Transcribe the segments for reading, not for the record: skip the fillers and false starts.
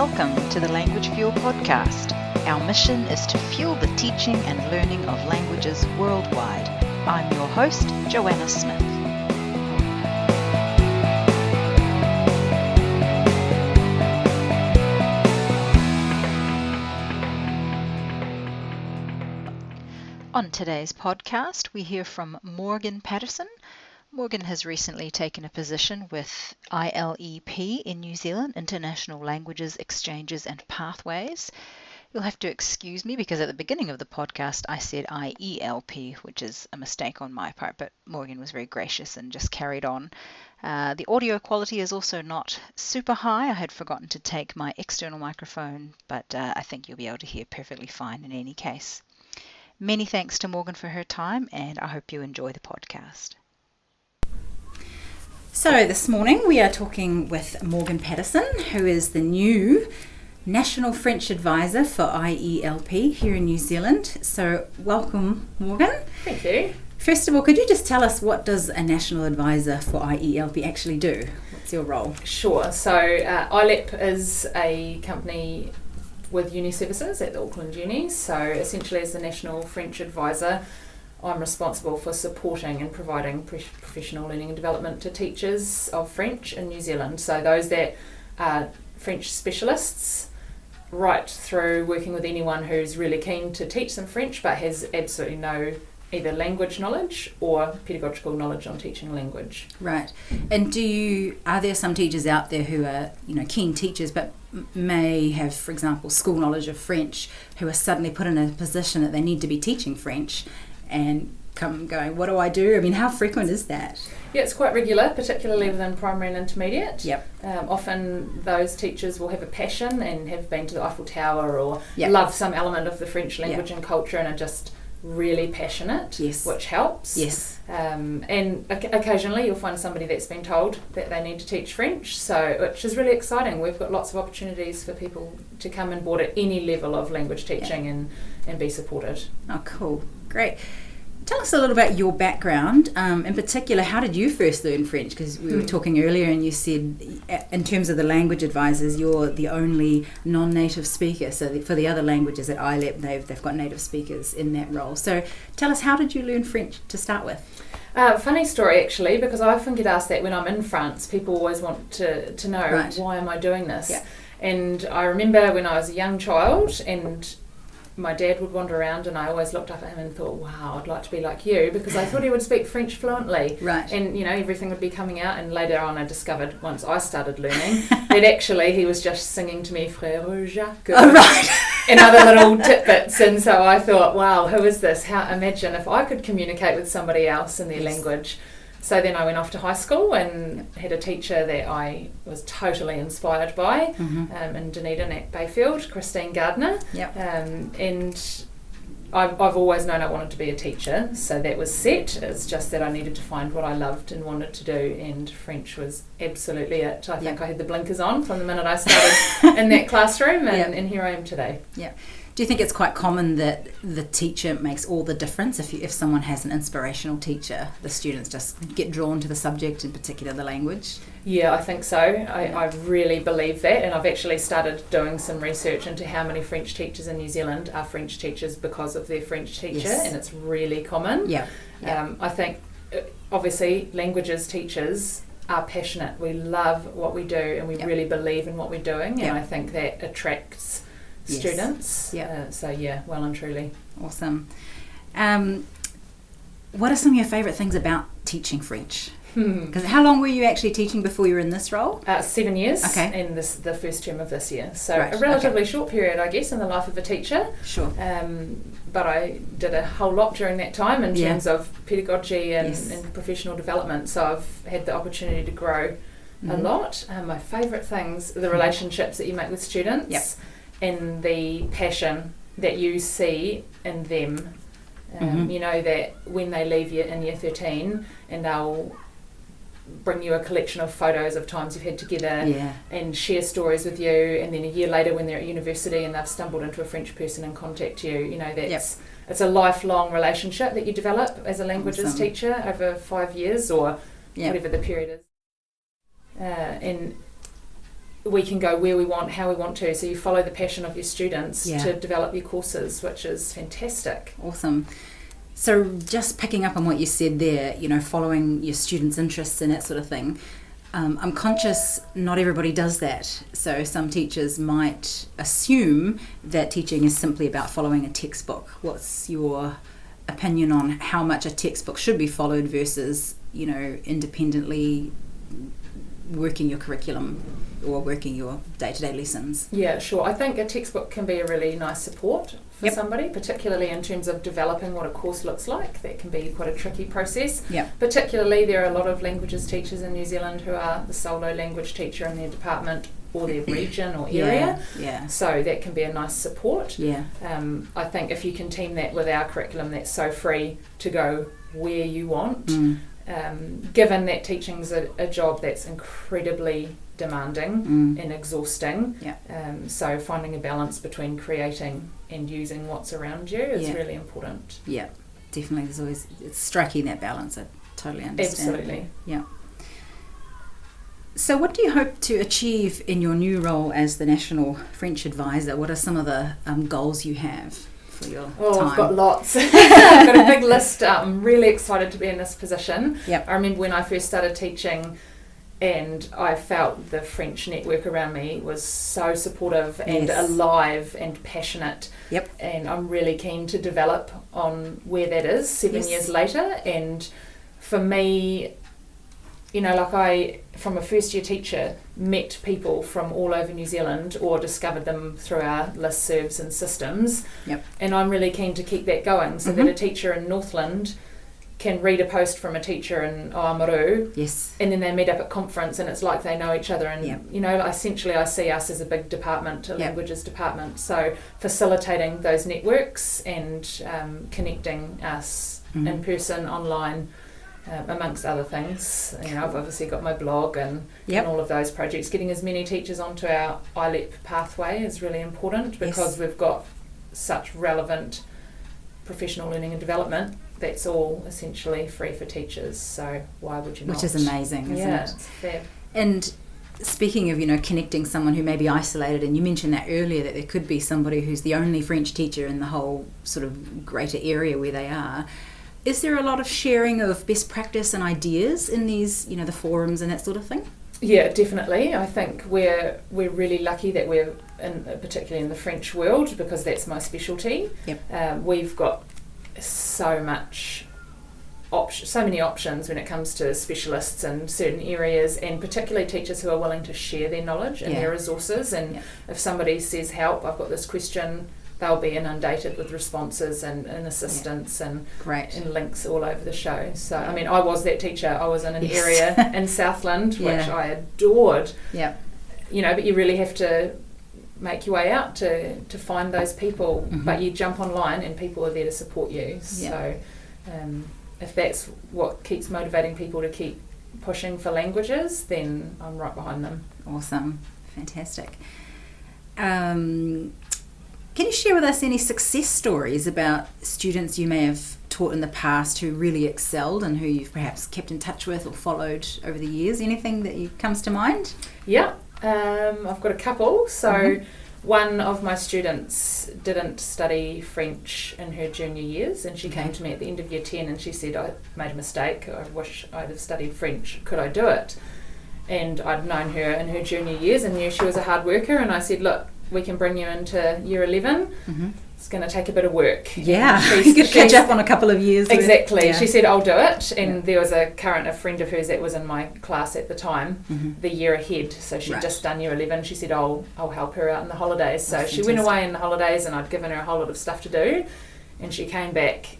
Welcome to the Language Fuel podcast. Our mission is to fuel the teaching and learning of languages worldwide. I'm your host, Joanna Smith. On today's podcast, we hear from Morgan Patterson. Morgan has recently taken a position with ILEP in New Zealand, International Languages, Exchanges and Pathways. You'll have to excuse me because at the beginning of the podcast I said IELP, which is a mistake on my part, but Morgan was very gracious and just carried on. The audio quality is also not super high. I had forgotten to take my external microphone, but I think you'll be able to hear perfectly fine in any case. Many thanks to Morgan for her time, and I hope you enjoy the podcast. So this morning we are talking with Morgan Patterson, who is the new National French Advisor for IELP here in New Zealand. So welcome, Morgan. Thank you. First of all, could you just tell us, what does a National Advisor for IELP actually do? What's your role? Sure. So ILEP is a company with uni services at the Auckland Uni. So essentially as the National French Advisor, I'm responsible for supporting and providing professional learning and development to teachers of French in New Zealand. So those that are French specialists, right through working with anyone who's really keen to teach them French but has absolutely no either language knowledge or pedagogical knowledge on teaching language. Right. And are there some teachers out there who are, keen teachers but may have, for example, school knowledge of French, who are suddenly put in a position that they need to be teaching French and come going, what do I do? I mean, how frequent is that? Yeah, it's quite regular, particularly within primary and intermediate. Yep. Often those teachers will have a passion and have been to the Eiffel Tower or yep. love some element of the French language yep. and culture and are just really passionate, yes. which helps. Yes. And occasionally you'll find somebody that's been told that they need to teach French, which is really exciting. We've got lots of opportunities for people to come on board at any level of language teaching yeah. and be supported. Oh, cool. Great. Tell us a little about your background. In particular, how did you first learn French? Because we were talking earlier and you said, in terms of the language advisors, you're the only non-native speaker. So for the other languages at ILEP, they've got native speakers in that role. So tell us, how did you learn French to start with? Funny story, actually, because I often get asked that when I'm in France. People always want to know, right. Why am I doing this? Yeah. And I remember when I was a young child and my dad would wander around and I always looked up at him and thought, wow, I'd like to be like you, because I thought he would speak French fluently. Right. And, everything would be coming out. And later on I discovered, once I started learning, that actually he was just singing to me, Frère Jacques, and other little tidbits. And so I thought, wow, who is this? Imagine if I could communicate with somebody else in their yes. language. So then I went off to high school and had a teacher that I was totally inspired by in Dunedin at Bayfield, Christine Gardner. Yep. And I've always known I wanted to be a teacher, so that was set. It's just that I needed to find what I loved and wanted to do, and French was absolutely it. I think I had the blinkers on from the minute I started in that classroom, and here I am today. Yeah. Do you think it's quite common that the teacher makes all the difference? If someone has an inspirational teacher, the students just get drawn to the subject, in particular the language? Yeah, I think so. I really believe that, and I've actually started doing some research into how many French teachers in New Zealand are French teachers because of their French teacher, yes. and it's really common. Yeah. I think, obviously, languages teachers are passionate. We love what we do, and we really believe in what we're doing, and I think that attracts students. Yes. Well and truly. Awesome. What are some of your favourite things about teaching French? Because how long were you actually teaching before you were in this role? 7 years. Okay. And the first term of this year. So right. a relatively short period, I guess, in the life of a teacher. Sure. But I did a whole lot during that time in terms of pedagogy and, yes. and professional development. So I've had the opportunity to grow a lot. My favourite things are the relationships that you make with students. Yep. And the passion that you see in them. That when they leave you in year 13 and they'll bring you a collection of photos of times you've had together and share stories with you, and then a year later when they're at university and they've stumbled into a French person and contact you, that's it's a lifelong relationship that you develop as a languages teacher over 5 years or whatever the period is. And we can go where we want, how we want to. So you follow the passion of your students to develop your courses, which is fantastic. Awesome. So just picking up on what you said there, following your students' interests and that sort of thing, I'm conscious not everybody does that. So some teachers might assume that teaching is simply about following a textbook. What's your opinion on how much a textbook should be followed versus, independently working your curriculum or working your day-to-day lessons? Yeah, sure. I think a textbook can be a really nice support for somebody, particularly in terms of developing what a course looks like. That can be quite a tricky process. Particularly, there are a lot of languages teachers in New Zealand who are the solo language teacher in their department or their region or area. So that can be a nice support. I think if you can team that with our curriculum that's so free to go where you want, given that teaching's a job that's incredibly demanding and exhausting, so finding a balance between creating and using what's around you is really important. Yeah, definitely. It's striking that balance. I totally understand. Absolutely. Yeah. So what do you hope to achieve in your new role as the National French Advisor? What are some of the goals you have for your time? I've got lots. I've got a big list. I'm really excited to be in this position. I remember when I first started teaching and I felt the French network around me was so supportive and alive and passionate. And I'm really keen to develop on where that is 7 years later. And for me, I, from a first year teacher, met people from all over New Zealand or discovered them through our listservs and systems. And I'm really keen to keep that going so that a teacher in Northland can read a post from a teacher in Oamaru, and then they meet up at conference and it's like they know each other. And, essentially I see us as a big department, a languages department. So facilitating those networks and connecting us in person, online, amongst other things. I've obviously got my blog and all of those projects. Getting as many teachers onto our ILEP pathway is really important because we've got such relevant professional learning and development that's all essentially free for teachers. So why would you not? Which is amazing, isn't it? It's fair. And speaking of, connecting someone who may be isolated, and you mentioned that earlier, that there could be somebody who's the only French teacher in the whole sort of greater area where they are. Is there a lot of sharing of best practice and ideas in these, the forums and that sort of thing? Yeah, definitely. I think we're really lucky that we're particularly in the French world because that's my specialty. We've got so many options when it comes to specialists in certain areas, and particularly teachers who are willing to share their knowledge and their resources. And if somebody says, help, I've got this question, they'll be inundated with responses and assistance and links all over the show. So, I mean, I was that teacher. I was in an area in Southland, which I adored. But you really have to make your way out to find those people. But you jump online and people are there to support you. So if that's what keeps motivating people to keep pushing for languages, then I'm right behind them. Awesome. Fantastic. Can you share with us any success stories about students you may have taught in the past who really excelled and who you've perhaps kept in touch with or followed over the years? Anything that comes to mind? I've got a couple. So one of my students didn't study French in her junior years, and she came to me at the end of year 10 and she said, I made a mistake, I wish I'd have studied French, could I do it? And I'd known her in her junior years and knew she was a hard worker, and I said, look, we can bring you into year 11. It's going to take a bit of work. You could catch up on a couple of years. Exactly. She said, I'll do it. And there was a friend of hers that was in my class at the time, the year ahead. So she'd just done year 11. She said, I'll help her out in the holidays. So she went away in the holidays and I'd given her a whole lot of stuff to do. And she came back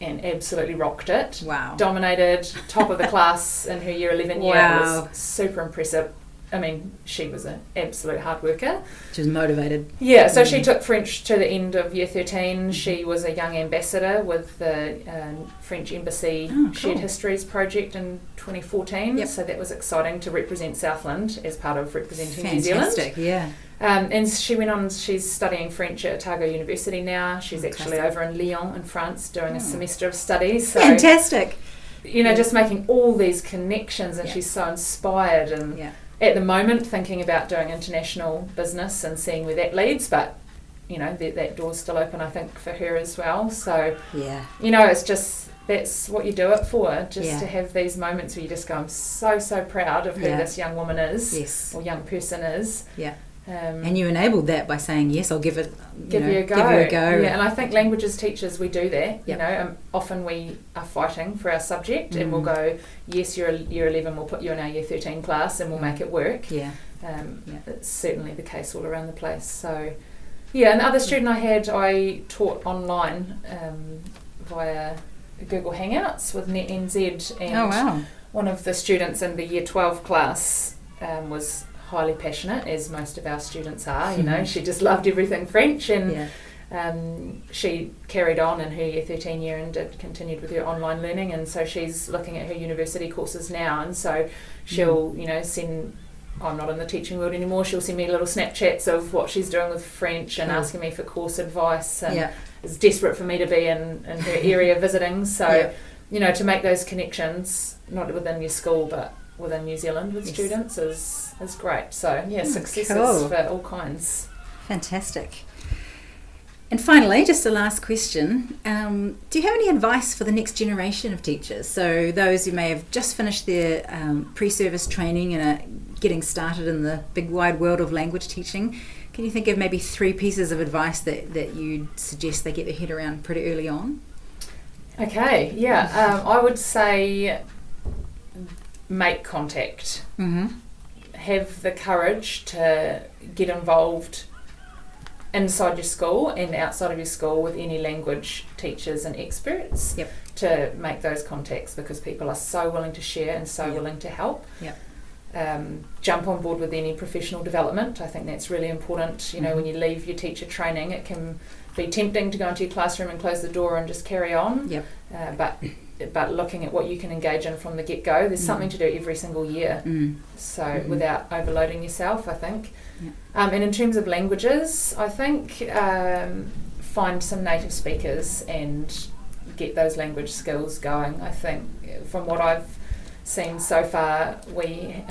and absolutely rocked it. Dominated, top of the class in her year 11 year. It was super impressive. I mean, she was an absolute hard worker. She was motivated. So she took French to the end of year 13. She was a young ambassador with the French Embassy Shared Histories project in 2014. So that was exciting to represent Southland as part of representing New Zealand. And she went on, she's studying French at Otago University now. She's actually over in Lyon in France doing a semester of studies. So, fantastic. just making all these connections, and she's so inspired and at the moment thinking about doing international business and seeing where that leads, but that door's still open, I think, for her as well. So it's just, that's what you do it for, just to have these moments where you just go, I'm so proud of who this young woman is, or young person is. And you enabled that by saying, yes, I'll give you a go. Yeah, and I think languages teachers, we do that. Often we are fighting for our subject, and we'll go, yes, you're year 11, we'll put you in our year 13 class and we'll make it work. It's certainly the case all around the place. So, and the other student I taught online via Google Hangouts with NetNZ, and one of the students in the year 12 class was highly passionate, as most of our students are. She just loved everything French, and she carried on in her year 13 year and continued with her online learning, and so she's looking at her university courses now, and so she'll send, I'm not in the teaching world anymore, she'll send me little Snapchats of what she's doing with French and asking me for course advice, and is desperate for me to be in her area visiting, so to make those connections, not within your school but within New Zealand with students is great. So successes for all kinds. Fantastic. And finally, just a last question, do you have any advice for the next generation of teachers? So those who may have just finished their pre-service training and are getting started in the big wide world of language teaching, can you think of maybe 3 pieces of advice that you'd suggest they get their head around pretty early on? Okay, I would say make contact. Have the courage to get involved inside your school and outside of your school with any language teachers and experts to make those contacts, because people are so willing to share and so willing to help. Jump on board with any professional development. I think that's really important. When you leave your teacher training, it can be tempting to go into your classroom and close the door and just carry on. But looking at what you can engage in from the get-go, there's something to do every single year. So without overloading yourself, I think. And in terms of languages, I think find some native speakers and get those language skills going. I think from what I've seen so far, we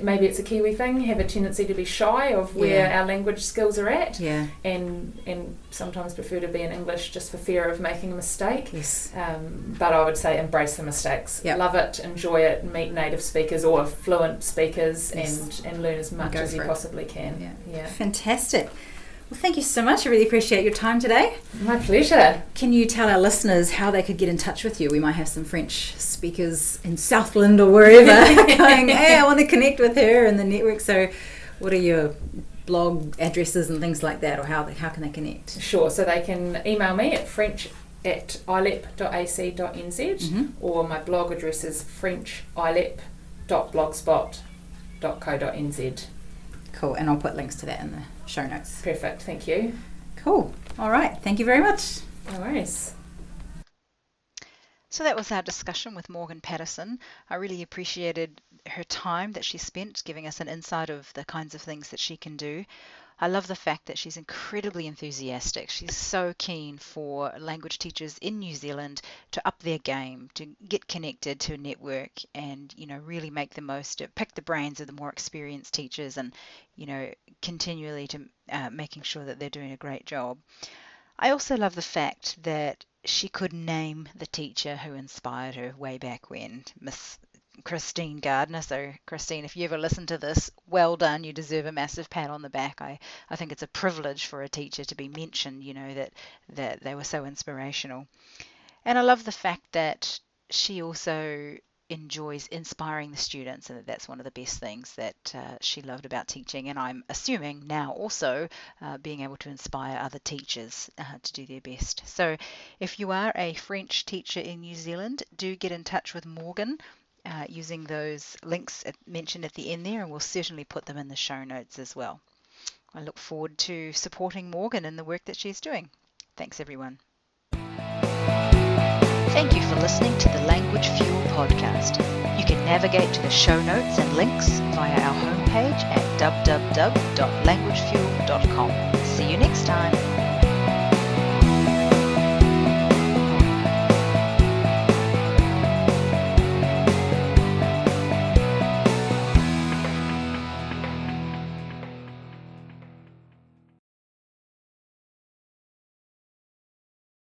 maybe it's a Kiwi thing, have a tendency to be shy of where our language skills are at, and sometimes prefer to be in English just for fear of making a mistake. But I would say embrace the mistakes. Love it, enjoy it, meet native speakers or fluent speakers, and learn as much as you possibly can. Fantastic. Well, thank you so much. I really appreciate your time today. My pleasure. Can you tell our listeners how they could get in touch with you? We might have some French speakers in Southland or wherever going, hey, I want to connect with her in the network. So what are your blog addresses and things like that, or how can they connect? Sure. So they can email me at french@ilep.ac.nz, or my blog address is frenchilep.blogspot.co.nz. Cool. And I'll put links to that in the show notes. Perfect. Thank you. Cool. All right. Thank you very much. No worries. So that was our discussion with Morgan Patterson. I really appreciated her time that she spent giving us an insight of the kinds of things that she can do. I love the fact that she's incredibly enthusiastic. She's so keen for language teachers in New Zealand to up their game, to get connected to a network and, really make the most of, pick the brains of the more experienced teachers and, continually to making sure that they're doing a great job. I also love the fact that she could name the teacher who inspired her way back when, Miss Christine Gardner. So Christine, if you ever listen to this, well done. You deserve a massive pat on the back. I think it's a privilege for a teacher to be mentioned, that they were so inspirational. And I love the fact that she also enjoys inspiring the students, and that's one of the best things that she loved about teaching, and I'm assuming now also being able to inspire other teachers to do their best. So if you are a French teacher in New Zealand, do get in touch with Morgan using those links mentioned at the end there, and we'll certainly put them in the show notes as well. I look forward to supporting Morgan in the work that she's doing. Thanks everyone. Thank you for listening to the Language Fuel podcast. You can navigate to the show notes and links via our homepage at www.languagefuel.com. See you next time.